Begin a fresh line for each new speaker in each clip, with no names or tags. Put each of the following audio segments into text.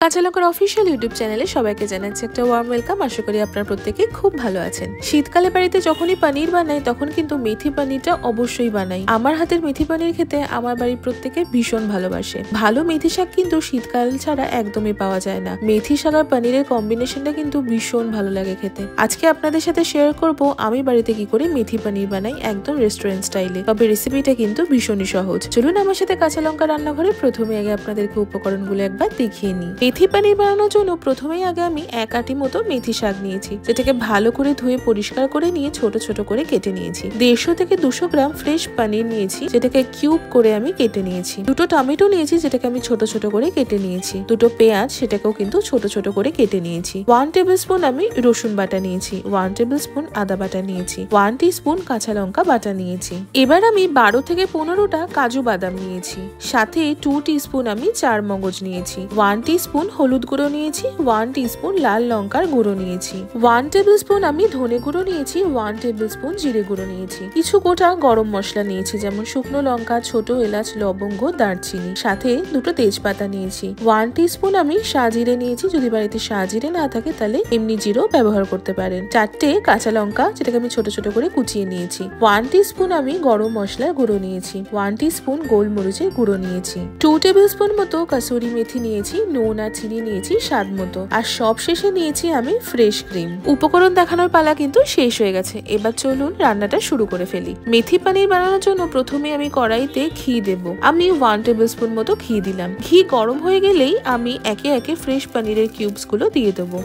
কাঁচা লঙ্কার official YouTube চ্যানেলে সবাইকে জানাচ্ছি একটা ওয়ার্ম ওয়েলকাম। আশা করি আপনারা প্রত্যেকে খুব ভালো আছেন। শীতকালে বাড়িতে যখনই পনির বানাই তখন কিন্তু মেথি পনিরটা অবশ্যই বানাই। আমার হাতের মেথি পনির খেতে আমার বাড়ির প্রত্যেকে ভীষণ ভালোবাসে। ভালো মেথি শাক কিন্তু শীতকাল ছাড়া একদমই পাওয়া যায় না। মেথি শাক আর পনিরের কম্বিনেশনটা কিন্তু ভীষণ ভালো লাগে খেতে। আজকে আপনাদের সাথে শেয়ার করব আমি বাড়িতে কি করে মেথি পনির বানাই একদম রেস্টুরেন্ট স্টাইলে। তবে রেসিপিটা কিন্তু ভীষণই সহজ। চলুন আমার সাথে কাঁচা লঙ্কা রান্নাঘরে। প্রথমে আগে আপনাদেরকে উপকরণগুলো একবার দেখিয়ে নিই। মেথি পনির বানানোর জন্য প্রথমেই আগে আমি 1 আটি মতো মেথি শাক নিয়েছি, যেটাকে ভালো করে ধুয়ে পরিষ্কার করে নিয়ে ছোট ছোট করে কেটে নিয়েছি। 150 থেকে 200 গ্রাম ফ্রেশ পনির নিয়েছি, যেটাকে কিউব করে আমি কেটে নিয়েছি। 2টো টমেটো নিয়েছি, যেটাকে আমি ছোট ছোট করে কেটে নিয়েছি। 2টো পেঁয়াজ, সেটাকেও কিন্তু ছোট ছোট করে কেটে নিয়েছি। 1 টেবিলস্পুন আমি রসুন বাটা নিয়েছি। 1 টেবিলস্পুন আদা বাটা নিয়েছি। 1 টিস্পুন কাঁচা লঙ্কা বাটা নিয়েছি। এবার আমি 12 থেকে 15টা কাজু বাদাম নিয়েছি। সাথে 2 টিস্পুন আমি চার মগজ নিয়েছি। 1 টিস্পুন হলুদ গুঁড়ো নিয়েছি। 1 টিস্পুন লাল লঙ্কার গুঁড়ো নিয়েছি। 1 টেবিলস্পুন আমি ধনে গুঁড়ো নিয়েছি। 1 টেবিলস্পুন জিরে গুঁড়ো নিয়েছি। কিছু গোটা গরম মশলা নিয়েছি, যেমন শুকনো লঙ্কা, ছোট এলাচ, লবঙ্গ, দারচিনি। সাথে 2টো তেজপাতা নিয়েছি। 1 টিস্পুন আমি সাজিরে নিয়েছি। যদি বাড়িতে সাজিরে না থাকে তাহলে এমনি জিরেও ব্যবহার করতে পারেন। 4টে কাঁচা লঙ্কা, যেটাকে আমি ছোট ছোট করে কুচিয়ে নিয়েছি। 1 টিস্পুন আমি গরম মশলার গুঁড়ো নিয়েছি। 1 টিস্পুন গোলমরিচের গুঁড়ো নিয়েছি। 2 টেবিলস্পুন মতো কাসুরি মেথি নিয়েছি। নুন আর চিনি নিয়েছি স্বাদ মতো। আর সব শেষে নিয়েছি আমি ফ্রেশ ক্রিম। উপকরণ দেখানোর পালা কিন্তু শেষ হয়ে গেছে। এবার চলুন রান্নাটা শুরু করে ফেলি। মেথি পনির বানানোর জন্য প্রথমে আমি কড়াইতে ঘি দেব। আমি 1 টেবিলস্পুন মতো ঘি দিলাম। ঘি গরম হয়ে গেলেই আমি একে একে ফ্রেশ পনিরের কিউবস গুলো দিয়ে দেবো।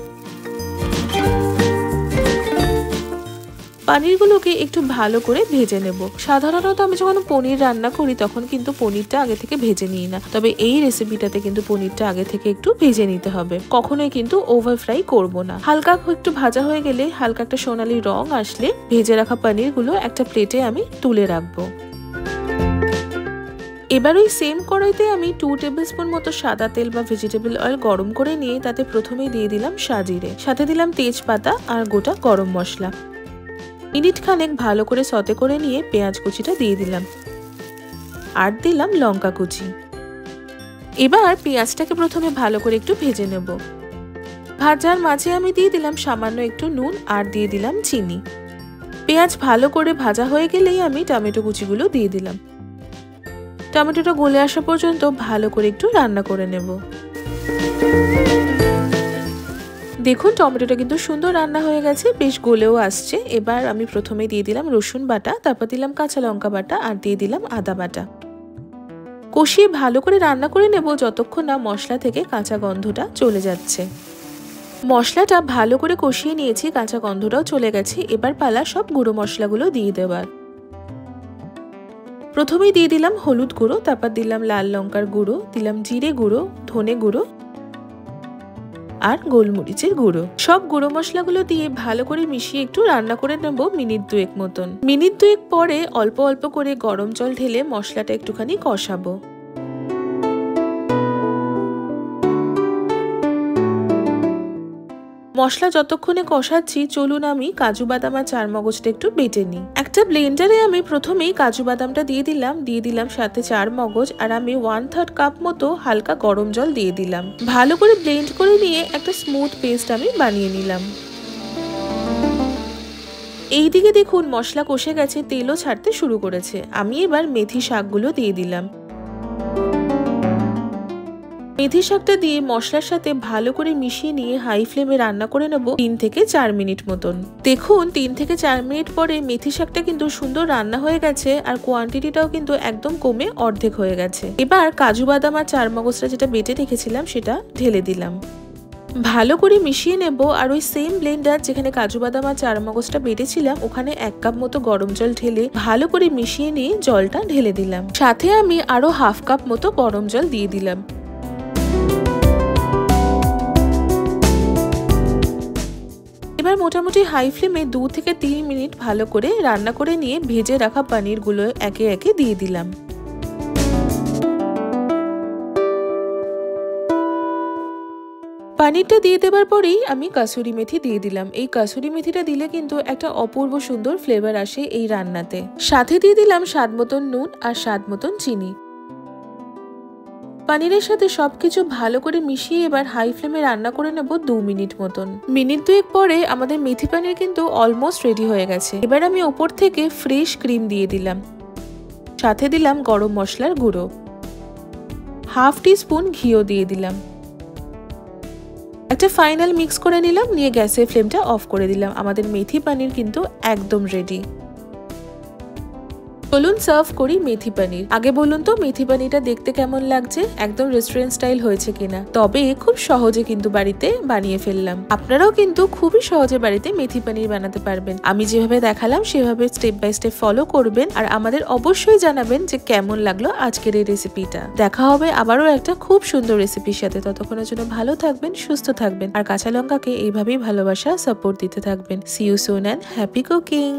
পনিরগুলোকে একটু ভালো করে ভেজে নেব। সাধারণত আমি যখন পনির রান্না করি তখন কিন্তু পনিরটা আগে থেকে ভেজে নিই না, তবে এই রেসিপিটাতে কিন্তু পনিরটা আগে থেকে একটু ভেজে নিতে হবে। কখনোই কিন্তু ওভার ফ্রাই করব না। হালকা একটু ভাজা হয়ে গেলে, হালকা একটা সোনালি রং আসলে ভেজে রাখা পনিরগুলো একটা প্লেটে আমি তুলে রাখবো। এবার ওই সেম কড়াইতে আমি 2 টেবিলস্পুন মতো সাদা তেল বা ভেজিটেবল অয়েল গরম করে নিয়ে তাতে প্রথমেই দিয়ে দিলাম সাজিরে, সাথে দিলাম তেজপাতা আর গোটা গরম মশলা। মিনিট খানেক ভালো করে সতে করে নিয়ে পেঁয়াজ কুচিটা দিয়ে দিলাম আর দিলাম লঙ্কা কুচি। এবার পেঁয়াজটাকে প্রথমে ভালো করে একটু ভেজে নেব। ভাজার মাঝে আমি দিয়ে দিলাম সামান্য একটু নুন আর দিয়ে দিলাম চিনি। পেঁয়াজ ভালো করে ভাজা হয়ে গেলেই আমি টমেটো কুচিগুলো দিয়ে দিলাম। টমেটোটা গলে আসা পর্যন্ত ভালো করে একটু রান্না করে নেব। দেখুন টমেটোটা কিন্তু সুন্দর রান্না হয়ে গেছে, বেশ গলেও আসছে। এবার আমি প্রথমে দিয়ে দিলাম রসুন বাটা, তারপর দিলাম কাঁচা লঙ্কা বাটা আর দিয়ে দিলাম আদা বাটা। কষিয়ে ভালো করে রান্না করে নেব যতক্ষণ না মশলা থেকে কাঁচা গন্ধটা চলে যাচ্ছে। মশলাটা ভালো করে কষিয়ে নিয়েছি, কাঁচা গন্ধটাও চলে গেছে। এবার পালা সব গুঁড়ো মশলাগুলো দিয়ে দেওয়ার। প্রথমেই দিয়ে দিলাম হলুদ গুঁড়ো, তারপর দিলাম লাল লঙ্কার গুঁড়ো, দিলাম জিরে গুঁড়ো, ধনে গুঁড়ো আর গোলমরিচের গুঁড়ো। সব গুঁড়ো মশলাগুলো দিয়ে ভালো করে মিশিয়ে একটু রান্না করে নেব মিনিট 2 মতন। মিনিট 2 পরে অল্প অল্প করে গরম জল ঢেলে মশলাটা একটুখানি কষাবো। মশলা যতক্ষণে কষাচ্ছি চলুন আমি কাজু বাদাম আর চার মগজটা একটু বেটে নিই। একটা ব্লেন্ডারে আমি প্রথমেই কাজু বাদামটা দিয়ে দিলাম সাথে চার মগজ আর আমি 1/3 কাপ মতো হালকা গরম জল দিয়ে দিলাম। ভালো করে ব্লেন্ড করে নিয়ে একটা স্মুথ পেস্ট আমি বানিয়ে নিলাম। এইদিকে দেখুন মশলা কষে গেছে, তেলও ছাড়তে শুরু করেছে। আমি এবার মেথি শাকগুলো দিয়ে দিলাম। মেথি শাকটা দিয়ে মশলার সাথে ভালো করে মিশিয়ে নিয়ে হাই ফ্লেমে রান্না করে নেব 3 থেকে 4 মিনিট মতন। দেখুন 3 থেকে 4 মিনিট পরে মেথি শাকটা কিন্তু সুন্দর রান্না হয়ে গেছে আর কোয়ান্টিটিটাও কিন্তু একদম কমে অর্ধেক হয়ে গেছে। এবার কাজু বাদাম আর চার মগজটা যেটা বেটে রেখেছিলাম সেটা ঢেলে দিলাম। ভালো করে মিশিয়ে নেব আর ওই সেম ব্লেন্ডার যেখানে কাজু বাদাম আর চার মগজটা বেটেছিলাম ওখানে 1 কাপ মতো গরম জল ঢেলে ভালো করে মিশিয়ে নিয়ে জলটা ঢেলে দিলাম। সাথে আমি আরো 1/2 কাপ মতো গরম জল দিয়ে দিলাম। এবার মোটামুটি হাই ফ্লেমে 2 থেকে 3 মিনিট ভালো করে রান্না করে নিয়ে ভেজে রাখা পনিরগুলো একে একে দিয়ে দিলাম। পনিরটা দিয়ে দেবার পরেই আমি কাসুরি মেথি দিয়ে দিলাম। এই কাসুরি মেথিটা দিলে কিন্তু একটা অপূর্ব সুন্দর ফ্লেভার আসে এই রান্নাতে। সাথে দিয়ে দিলাম স্বাদ মতন নুন আর স্বাদ মতন চিনি। পানিরের সাথে সবকিছু ভালো করে মিশিয়ে এবার হাই ফ্লেমে রান্না করে নেব 2 মিনিট মতন। মিনিট 2 পরে আমাদের মেথি পানির কিন্তু অলমোস্ট রেডি হয়ে গেছে। এবার আমি ওপর থেকে ফ্রেশ ক্রিম দিয়ে দিলাম, সাথে দিলাম গরম মশলার গুঁড়ো, হাফ টিস্পুন ঘিও দিয়ে দিলাম। একটা ফাইনাল মিক্স করে নিলাম, নিয়ে গ্যাসের ফ্লেমটা অফ করে দিলাম। আমাদের মেথি পানির কিন্তু একদম রেডি। চলুন সার্ভ করি মেথি পানির। আগে বলুন তো মেথি পানিরটা দেখতে কেমন লাগছে, একদম রেস্টুরেন্ট স্টাইল হয়েছে কিনা। তবে খুব সহজে কিন্তু বাড়িতে বানিয়ে ফেললাম। আপনারাও কিন্তু খুবই সহজে বাড়িতে মেথি পানির বানাতে পারবেন। আমি যেভাবে দেখালাম সেভাবে স্টেপ বাই স্টেপ ফলো করবেন, আর আমাদের অবশ্যই জানাবেন যে কেমন লাগলো আজকের এই রেসিপিটা। দেখা হবে আবারও একটা খুব সুন্দর রেসিপির সাথে। ততক্ষণের জন্য ভালো থাকবেন, সুস্থ থাকবেন, আর কাঁচা লঙ্কাকে এইভাবেই ভালোবাসা সাপোর্ট দিতে থাকবেন। See you soon and happy cooking.